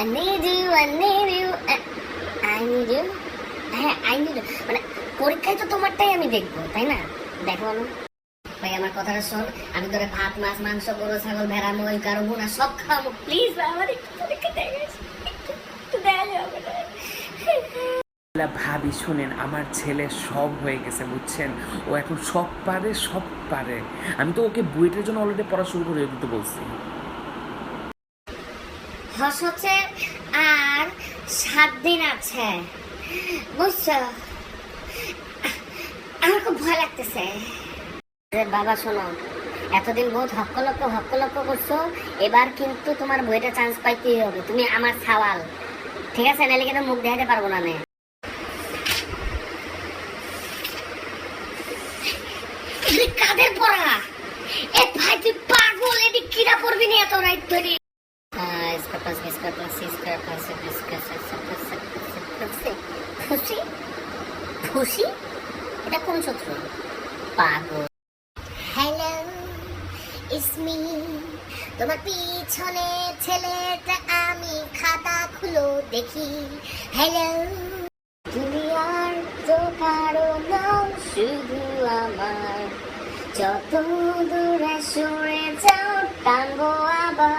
I need you, I need you, I need you. হ্যাঁ, I need you। মানে পরীক্ষায় তো তোমারটাই আমি দেখবো, তাই না? দেখো না ভাই, আমার কথাটা শোন। আমি তোরে ভাত, মাছ, মাংস, গরু, ছাগল, ভেড়া, মই, কারো গুনা সব খাওয়াবো। প্লিজ আমার একটু পরীক্ষা দেখে একটু দেয়া যাবে না? ভাবি শুনেন, আমার ছেলে সব হয়ে গেছে বুঝছেন, ও এখন সব পারে সব পারে। আমি তো ওকে বুয়েটের জন্য অলরেডি পড়া শুরু করে দিতে বলছি। হস হচ্ছে আর 7 দিন আছে, বুঝছো? আমার খুব ভয় লাগতেছে। বাবা শোনো, এতদিন বহুত হক্ক করছো, এবার কিন্তু তোমার বইটা চান্স পাইতেই হবে। তুমি আমার সাওয়াল, ঠিক আছে? নাহলে কিন্তু মুখ দেখাতে পারবো না। কাদের পড়া? এ ভাই তুই পাগল, এটি কিরা পড়বি নি এত রাত ধরে? খুশি খুশি, এটা কোন সূত্র? পাগল। Hello, it's me. তোমার পিছনে ছেলেটা আমি, খাতা খুলো দেখি। হ্যালো, তুমি আর তো কারো নাও, শুধু আমার। যত দূরে সরে যাও, টানবো আবার।